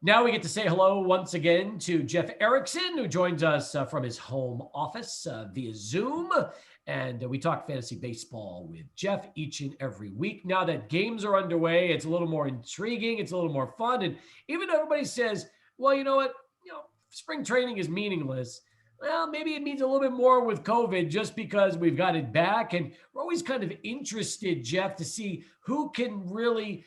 Now we get to say hello once again to Jeff Erickson, who joins us from his home office via Zoom. And we talk fantasy baseball with Jeff each and every week. Now that games are underway, it's a little more intriguing. It's a little more fun. And even though everybody says, well, you know what? Spring training is meaningless. Well, maybe it means a little bit more with COVID just because we've got it back. And we're always kind of interested, Jeff, to see who can really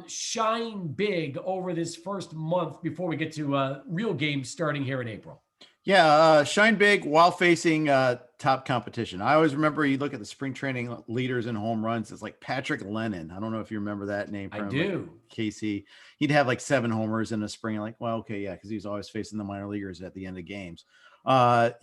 shine big over this first month before we get to real games starting here in April. Yeah, shine big while facing top competition. I always remember you look at the spring training leaders in home runs. It's like Patrick Lennon. I don't know if you remember that name from I do. Like KC. He'd have like 7 homers in the spring. Like, well, okay, yeah, because he was always facing the minor leaguers at the end of games. But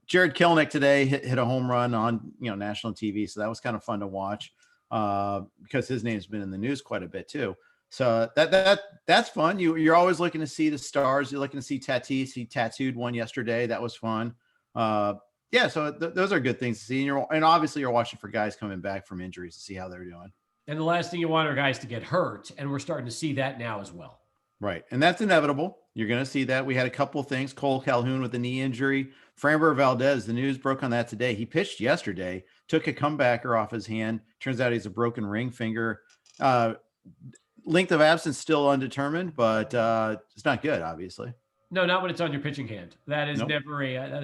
Jared Kelenic today hit a home run on national TV, so that was kind of fun to watch because his name's been in the news quite a bit too. So that's fun. You're always looking to see the stars. You're looking to see Tatis. He tattooed one yesterday. That was fun. Yeah. So those are good things to see. And obviously you're watching for guys coming back from injuries to see how they're doing. And the last thing you want are guys to get hurt. And we're starting to see that now as well. Right. And that's inevitable. You're going to see that. We had a couple of things. Cole Calhoun with a knee injury. Framber Valdez, the news broke on that today. He pitched yesterday, took a comebacker off his hand. Turns out he's a broken ring finger. Length of absence still undetermined, but it's not good, obviously. No, not when it's on your pitching hand. That is Nope.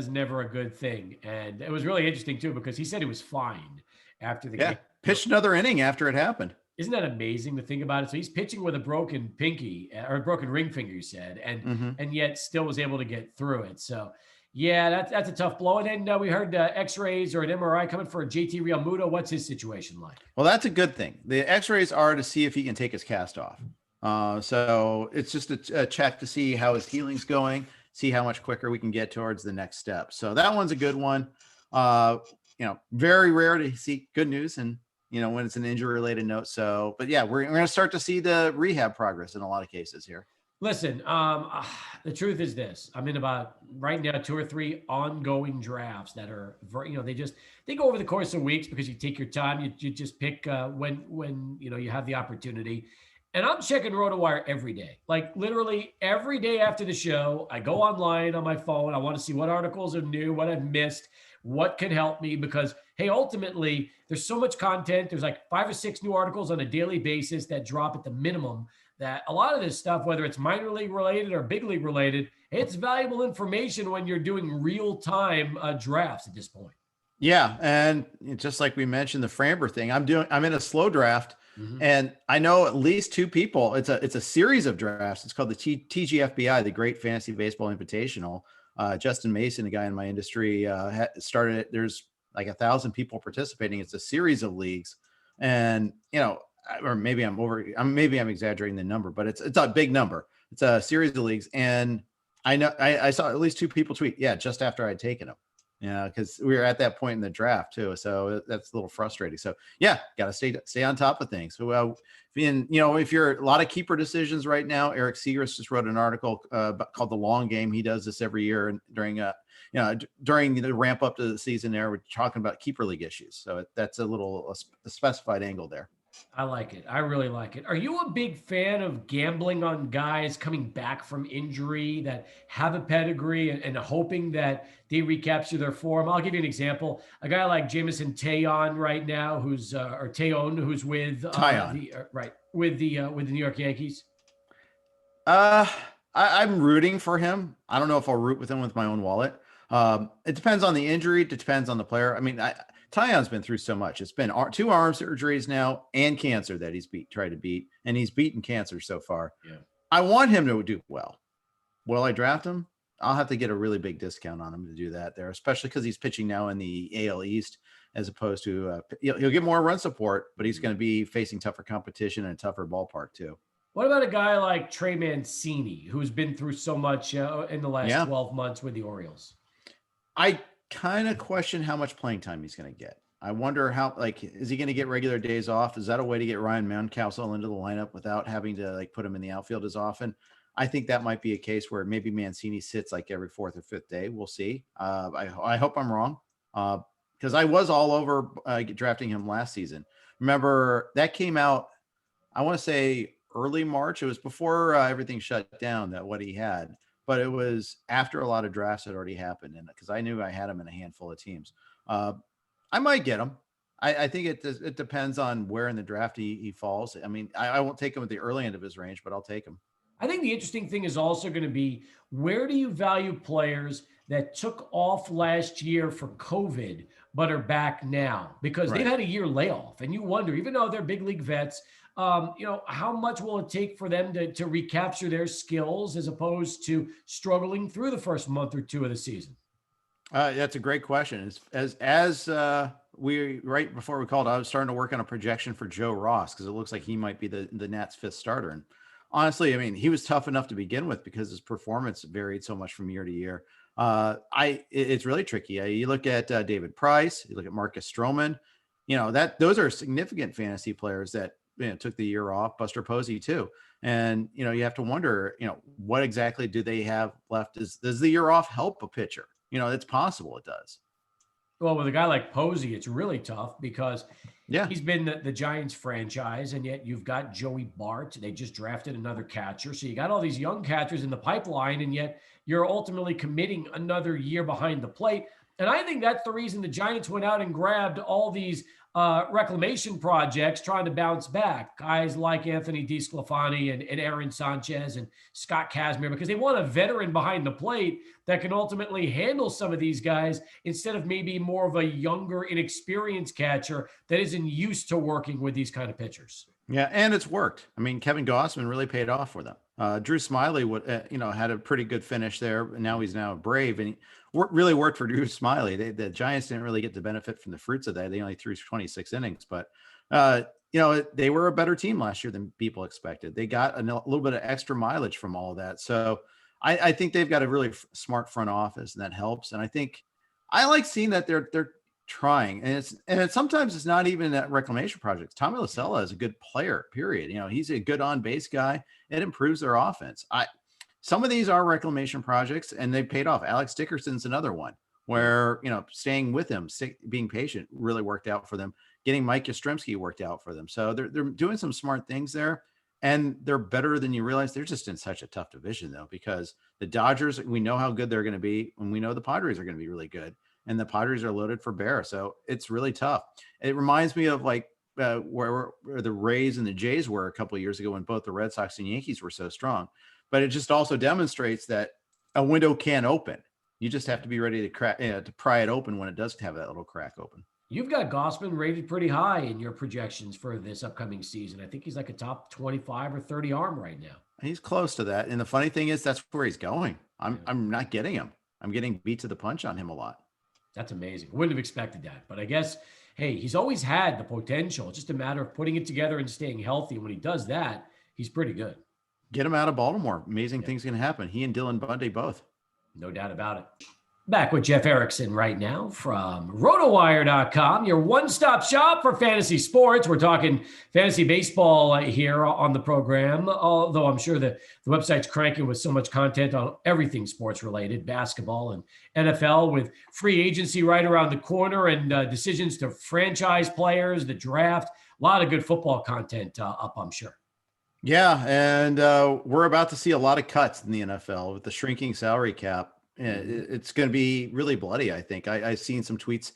never a good thing. And it was really interesting too because he said he was fine after the game. Pitched another inning after it happened. Isn't that amazing to think about it? So he's pitching with a broken pinky or a broken ring finger, you said, and yet still was able to get through it. So yeah, that's a tough blow. And then we heard X-rays or an MRI coming for JT Riomudo. What's his situation like? Well, that's a good thing. The X-rays are to see if he can take his cast off. So it's just a check to see how his healing's going, see how much quicker we can get towards the next step. So that one's a good one. Very rare to see good news and when it's an injury-related note. So, but yeah, we're going to start to see the rehab progress in a lot of cases here. Listen, the truth is this. I'm in about right now 2 or 3 ongoing drafts that are very, they go over the course of weeks because you take your time. You just pick when you have the opportunity. And I'm checking RotoWire every day, like literally every day after the show. I go online on my phone. I want to see what articles are new, what I've missed, what can help me because, hey, ultimately, there's so much content. There's like 5 or 6 new articles on a daily basis that drop at the minimum. That a lot of this stuff, whether it's minor league related or big league related, it's valuable information when you're doing real-time drafts at this point. Yeah, and just like we mentioned, the Framber thing, I'm in a slow draft, and I know at least 2 people. It's a series of drafts. It's called the TGFBI, the Great Fantasy Baseball Invitational. Justin Mason, a guy in my industry, started it. There's like 1,000 people participating. It's a series of leagues, and or maybe I'm exaggerating the number, but it's a big number. It's a series of leagues. And I know I saw at least 2 people tweet, just after I'd taken them, because we were at that point in the draft too. So that's a little frustrating. So yeah, got to stay on top of things. So, if you're a lot of keeper decisions right now, Eric Seegers just wrote an article called The Long Game. He does this every year. And during the ramp up to the season there, we're talking about keeper league issues. So that's a specified angle there. I like it. I really like it. Are you a big fan of gambling on guys coming back from injury that have a pedigree and hoping that they recapture their form? I'll give you an example. A guy like Jameson Taillon right now, who's with with the New York Yankees. I'm rooting for him. I don't know if I'll root with him with my own wallet. It depends on the injury. It depends on the player. I mean, Taillon's been through so much. It's been 2 arm surgeries now and cancer that he's tried to beat, and he's beaten cancer so far. Yeah. I want him to do well. Will I draft him? I'll have to get a really big discount on him to do that there, especially because he's pitching now in the AL East as opposed to he'll get more run support, but he's going to be facing tougher competition and a tougher ballpark too. What about a guy like Trey Mancini, who's been through so much in the last 12 months with the Orioles? I kind of question how much playing time he's going to get. I wonder is he going to get regular days off? Is that a way to get Ryan Mountcastle into the lineup without having to put him in the outfield as often? I think that might be a case where maybe Mancini sits every 4th or 5th day. We'll see. I hope I'm wrong because I was all over drafting him last season. Remember that came out, I want to say early March. It was before everything shut down that what he had, but it was after a lot of drafts had already happened. And because I knew I had him in a handful of teams, I might get him. I think it depends on where in the draft he falls. I mean, I won't take him at the early end of his range, but I'll take him. I think the interesting thing is also going to be, where do you value players that took off last year for COVID but are back now? Because they've had a year layoff, and you wonder, even though they're big league vets, how much will it take for them to recapture their skills as opposed to struggling through the first month or two of the season? That's a great question. As we right before we called, I was starting to work on a projection for Joe Ross because it looks like he might be the Nats' fifth starter. And honestly, I mean, he was tough enough to begin with because his performance varied so much from year to year. It's really tricky. You look at David Price, you look at Marcus Stroman, those are significant fantasy players that took the year off. Buster Posey too. And, you have to wonder, what exactly do they have left? Does the year off help a pitcher? It's possible it does. Well, with a guy like Posey, it's really tough because he's been the Giants franchise, and yet you've got Joey Bart. They just drafted another catcher. So you got all these young catchers in the pipeline, and yet you're ultimately committing another year behind the plate. And I think that's the reason the Giants went out and grabbed all these reclamation projects trying to bounce back. Guys like Anthony DeSclafani and Aaron Sanchez and Scott Kazmir, because they want a veteran behind the plate that can ultimately handle some of these guys instead of maybe more of a younger, inexperienced catcher that isn't used to working with these kind of pitchers. Yeah, and it's worked. I mean, Kevin Gossman really paid off for them. Drew Smiley had a pretty good finish there. And now he's a Brave, and he really worked for Drew Smiley. The Giants didn't really get the benefit from the fruits of that. They only threw 26 innings, but they were a better team last year than people expected. They got a little bit of extra mileage from all of that. So I think they've got a really smart front office, and that helps. And I think I like seeing that they're trying, and sometimes it's not even that reclamation project. Tommy Lascella is a good player, period. He's a good on base guy. It improves their offense. Some of these are reclamation projects, and they paid off. Alex Dickerson's another one where, staying with him, being patient really worked out for them. Getting Mike Yastrzemski worked out for them. So they're doing some smart things there, and they're better than you realize. They're just in such a tough division though, because the Dodgers, we know how good they're going to be, and we know the Padres are going to be really good. And the Padres are loaded for bear. So it's really tough. It reminds me of where the Rays and the Jays were a couple of years ago when both the Red Sox and Yankees were so strong. But it just also demonstrates that a window can open. You just have to be ready to pry it open when it does have that little crack open. You've got Gossman rated pretty high in your projections for this upcoming season. I think he's like a top 25 or 30 arm right now. He's close to that. And the funny thing is, that's where he's going. I'm not getting him. I'm getting beat to the punch on him a lot. That's amazing. Wouldn't have expected that. But I guess, hey, he's always had the potential. It's just a matter of putting it together and staying healthy. And when he does that, he's pretty good. Get him out of Baltimore. Amazing things can happen. He and Dylan Bundy both. No doubt about it. Back with Jeff Erickson right now from rotowire.com, your one-stop shop for fantasy sports. We're talking fantasy baseball here on the program, although I'm sure the website's cranking with so much content on everything sports-related, basketball and NFL, with free agency right around the corner and decisions to franchise players, the draft. A lot of good football content up, I'm sure. Yeah, and we're about to see a lot of cuts in the NFL with the shrinking salary cap. It's going to be really bloody, I think. I've seen some tweets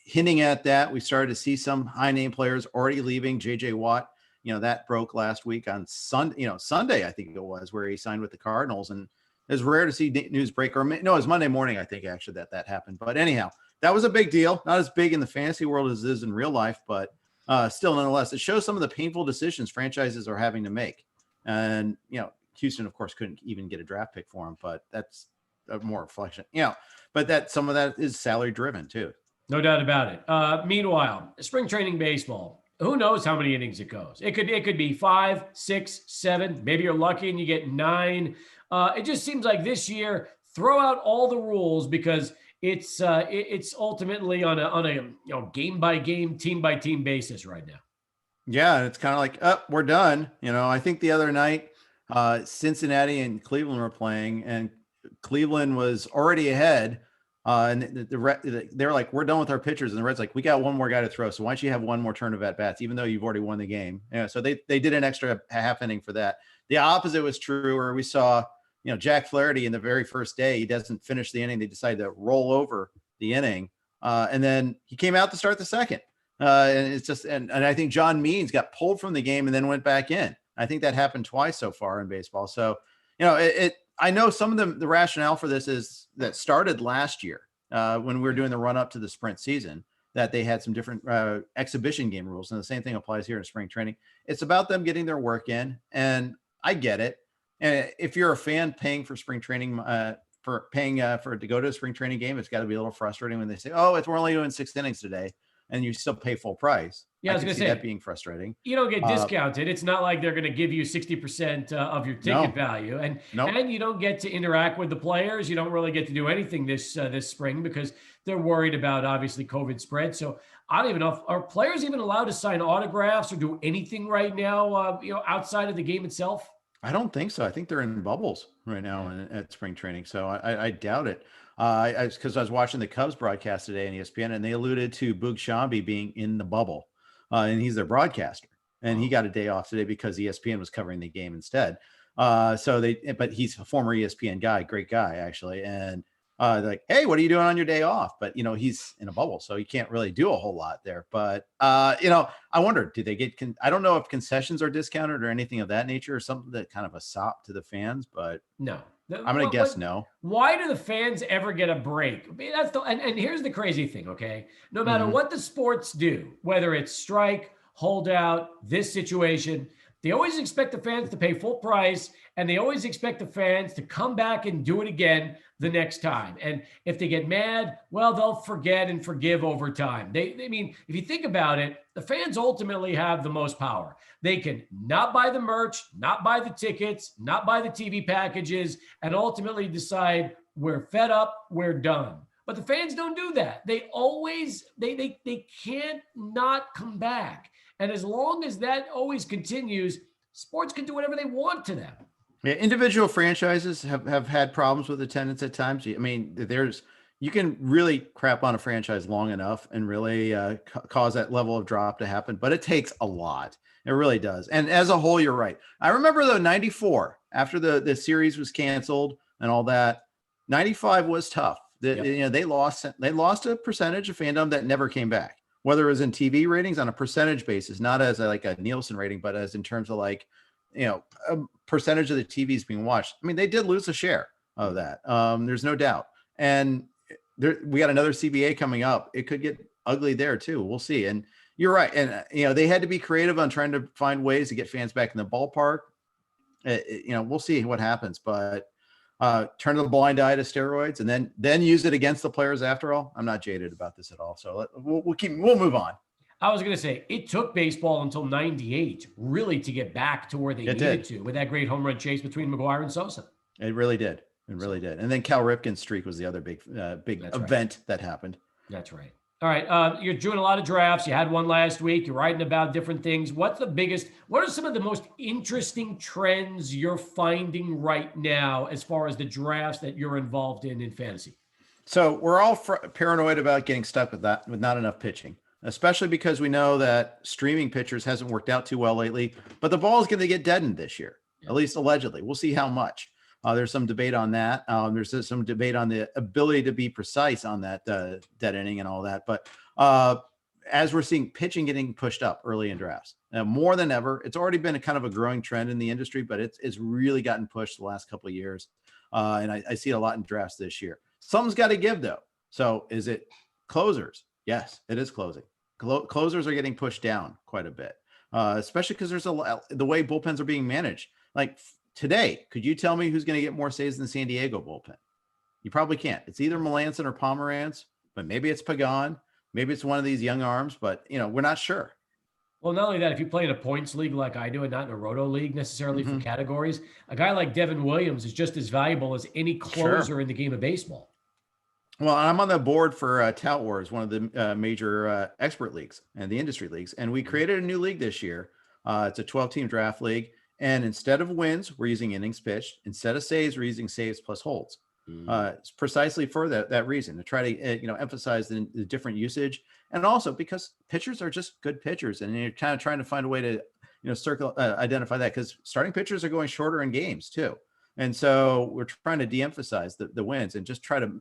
hinting at that. We started to see some high-name players already leaving. J.J. Watt, that broke last week on Sunday, I think it was, where he signed with the Cardinals. And it's rare to see news break. No, it was Monday morning, I think, actually, that happened. But anyhow, that was a big deal. Not as big in the fantasy world as it is in real life, but still, nonetheless, it shows some of the painful decisions franchises are having to make. And, Houston, of course, couldn't even get a draft pick for him, but that's a more reflection, but that some of that is salary driven too. No doubt about it. Meanwhile, spring training baseball, who knows how many innings it goes? It could be 5, 6, 7. Maybe you're lucky and you get 9. It just seems like this year, throw out all the rules because it's ultimately on a game by game, team by team basis right now. Yeah, it's kind of like, we're done. I think the other night, Cincinnati and Cleveland were playing, and Cleveland was already ahead And they're like, we're done with our pitchers. And the Reds like, we got one more guy to throw. So why don't you have one more turn of at bats, even though you've already won the game? Yeah. So they did an extra half inning for that. The opposite was true, where we saw, Jack Flaherty in the very first day, he doesn't finish the inning. They decided to roll over the inning. And then he came out to start the second. And it's just, and I think John Means got pulled from the game and then went back in. I think that happened twice so far in baseball. So, I know some of the rationale for this is that started last year when we were doing the run up to the sprint season, that they had some different exhibition game rules. And the same thing applies here in spring training. It's about them getting their work in. And I get it. And if you're a fan paying for spring training, for to go to a spring training game, it's got to be a little frustrating when they say, oh, we're only doing 6 innings today, and you still pay full price. Yeah, I was going to say that being frustrating. You don't get discounted. It's not like they're going to give you 60% of your ticket value, and you don't get to interact with the players. You don't really get to do anything this spring because they're worried about obviously COVID spread. So I don't even know are players even allowed to sign autographs or do anything right now? Outside of the game itself. I don't think so. I think they're in bubbles right now at spring training. So I doubt it. Because I was watching the Cubs broadcast today on ESPN, and they alluded to Boog Shambi being in the bubble, and he's their broadcaster, and he got a day off today because ESPN was covering the game instead. But he's a former ESPN guy, great guy actually, and they're like, hey, what are you doing on your day off? But he's in a bubble, so he can't really do a whole lot there. But I wonder, do they get? I don't know if concessions are discounted or anything of that nature, or something that kind of a sop to the fans. But no. I'm going to guess no. Why do the fans ever get a break? I mean, and here's the crazy thing, okay? No matter what the sports do, whether it's strike, holdout, this situation, they always expect the fans to pay full price, and they always expect the fans to come back and do it again the next time. And if they get mad, well, they'll forget and forgive over time. They mean, if you think about it, the fans ultimately have the most power. They can not buy the merch, not buy the tickets, not buy the TV packages, and ultimately decide we're fed up, we're done. But the fans don't do that. They always, they can't not come back. And as long as that always continues, sports can do whatever they want to them. Yeah, individual franchises have had problems with attendance at times. I mean, you can really crap on a franchise long enough and really cause that level of drop to happen, but it takes a lot. It really does. And as a whole, you're right. I remember though, 94, after the series was canceled and all that, 95 was tough. They lost a percentage of fandom that never came back, whether it was in TV ratings on a percentage basis, not as a Nielsen rating, but as in terms of a percentage of the TVs being watched. I mean, they did lose a share of that. There's no doubt. And we got another CBA coming up. It could get ugly there too. We'll see. And you're right. And, they had to be creative on trying to find ways to get fans back in the ballpark. We'll see what happens, but turn the blind eye to steroids and then use it against the players. After all, I'm not jaded about this at all. So we'll move on. I was going to say, it took baseball until 98 really to get back to where they needed to with that great home run chase between McGwire and Sosa. It really did. It really did. And then Cal Ripken's streak was the other big event that happened. That's right. All right. You're doing a lot of drafts. You had one last week. You're writing about different things. What are some of the most interesting trends you're finding right now as far as the drafts that you're involved in fantasy? So we're all paranoid about getting stuck with not enough pitching, especially because we know that streaming pitchers hasn't worked out too well lately, but the ball is going to get deadened this year, at least allegedly. We'll see how much. There's some debate on that. There's some debate on the ability to be precise on that dead inning and all that. But as we're seeing pitching getting pushed up early in drafts, more than ever, it's already been a kind of a growing trend in the industry, but it's really gotten pushed the last couple of years. And I see it a lot in drafts this year. Something's got to give though. So is it closers? Yes, it is closing. Closers are getting pushed down quite a bit, especially because there's the way bullpens are being managed. Like today, could you tell me who's going to get more saves than the San Diego bullpen? You probably can't. It's either Melanson or Pomerantz, but maybe it's Pagan. Maybe it's one of these young arms, but we're not sure. Well, not only that, if you play in a points league like I do and not in a roto league necessarily for categories, a guy like Devin Williams is just as valuable as any closer in the game of baseball. Well, I'm on the board for Tout Wars, one of the major expert leagues and the industry leagues. And we created a new league this year. It's a 12-team draft league. And instead of wins, we're using innings pitched. Instead of saves, we're using saves plus holds. It's precisely for that reason, to try to emphasize the different usage, and also because pitchers are just good pitchers, and you're kind of trying to find a way to identify that, because starting pitchers are going shorter in games too, and so we're trying to de-emphasize the wins and just try to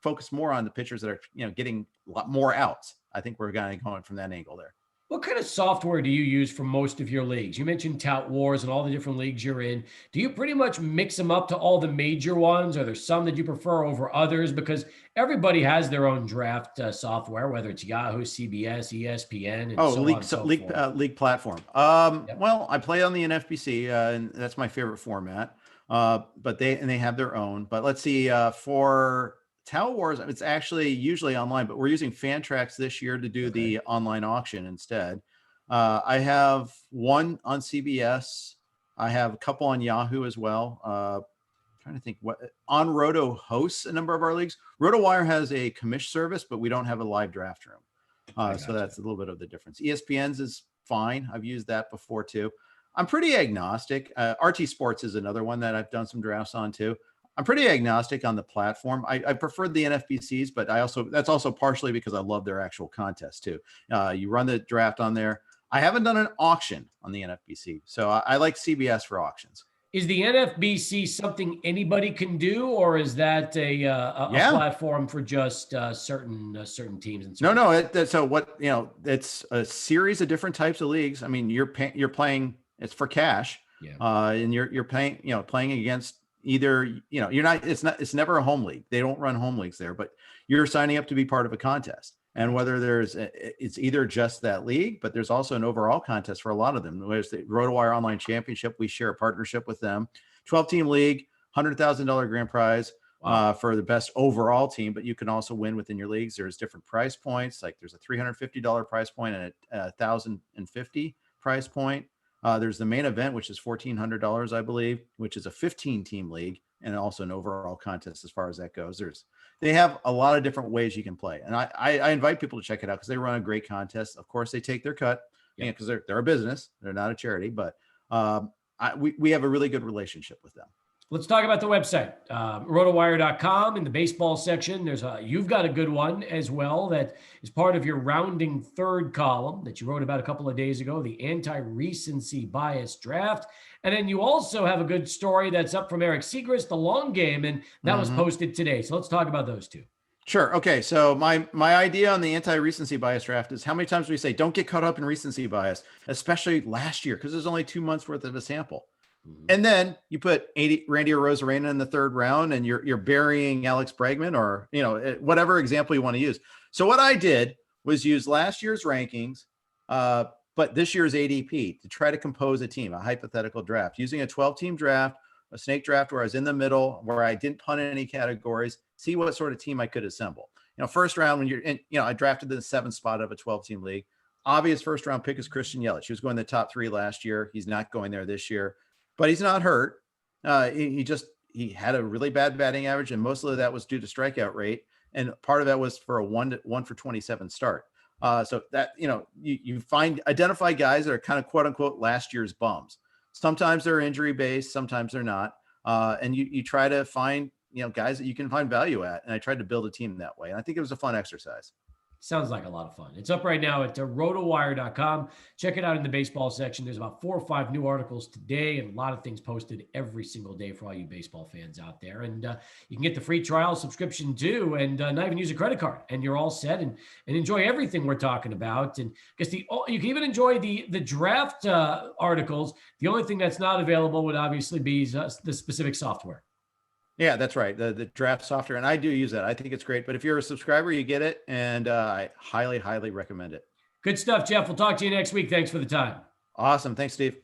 focus more on the pitchers that are getting a lot more outs. I think we're going from that angle there. What kind of software do you use for most of your leagues? You mentioned Tout Wars and all the different leagues you're in. Do you pretty much mix them up to all the major ones? Are there some that you prefer over others? Because everybody has their own draft software, whether it's Yahoo, CBS, ESPN, and league platform. Yep. Well, I play on the NFBC, and that's my favorite format. But they have their own. But let's see, for Tout Wars, it's actually usually online, but we're using Fantrax this year to do the online auction instead. I have one on CBS. I have a couple on Yahoo as well. Trying to think what on Roto hosts a number of our leagues. RotoWire has a commish service, but we don't have a live draft room. So that's a little bit of the difference. ESPN's is fine. I've used that before too. I'm pretty agnostic. RT Sports is another one that I've done some drafts on too. I'm pretty agnostic on the platform. I prefer the NFBCs, but that's also partially because I love their actual contest too. You run the draft on there. I haven't done an auction on the NFBC, so I like CBS for auctions. Is the NFBC something anybody can do, or is that a platform for just certain teams? And no. It's a series of different types of leagues. I mean, you're playing. It's for cash, and you're playing against. Either it's never a home league. They don't run home leagues there, but you're signing up to be part of a contest. And whether it's either just that league, but there's also an overall contest for a lot of them. There's the RotoWire Online Championship. We share a partnership with them. 12-team league, $100,000 grand prize for the best overall team. But you can also win within your leagues. There's different price points. Like there's a $350 price point and a $1,050 price point. There's the main event, which is $1,400, I believe, which is a 15-team league and also an overall contest as far as that goes. They have a lot of different ways you can play. And I invite people to check it out because they run a great contest. Of course, they take their cut because they're a business. They're not a charity, but we have a really good relationship with them. Let's talk about the website, rotowire.com. In the baseball section, you've got a good one as well that is part of your rounding third column that you wrote about a couple of days ago, the anti-recency bias draft. And then you also have a good story that's up from Eric Segrist, the long game, and that was posted today. So let's talk about those two. Sure. Okay. So my idea on the anti-recency bias draft is how many times we say, don't get caught up in recency bias, especially last year, because there's only 2 months worth of a sample. And then you put Randy Arozarena in the third round, and you're burying Alex Bregman, or whatever example you want to use. So what I did was use last year's rankings, but this year's ADP to try to compose a team, a hypothetical draft, using a 12-team draft, a snake draft where I was in the middle, where I didn't punt in any categories, see what sort of team I could assemble. First round when you're in, I drafted the 7th spot of a 12-team league. Obvious first round pick is Christian Yelich. He was going the top 3 last year. He's not going there this year. But he's not hurt. He had a really bad batting average, and most of that was due to strikeout rate. And part of that was for a 1 for 27 start. So that, you identify guys that are kind of quote unquote last year's bums. Sometimes they're injury based, sometimes they're not. And you try to find, guys that you can find value at. And I tried to build a team that way. And I think it was a fun exercise. Sounds like a lot of fun. It's up right now at rotowire.com. Check it out in the baseball section. There's about 4 or 5 new articles today and a lot of things posted every single day for all you baseball fans out there. And you can get the free trial subscription too, and not even use a credit card, and you're all set and enjoy everything we're talking about. And I guess you can even enjoy the draft articles. The only thing that's not available would obviously be the specific software. Yeah, that's right. The draft software. And I do use that. I think it's great. But if you're a subscriber, you get it. And I highly, highly recommend it. Good stuff, Jeff. We'll talk to you next week. Thanks for the time. Awesome. Thanks, Steve.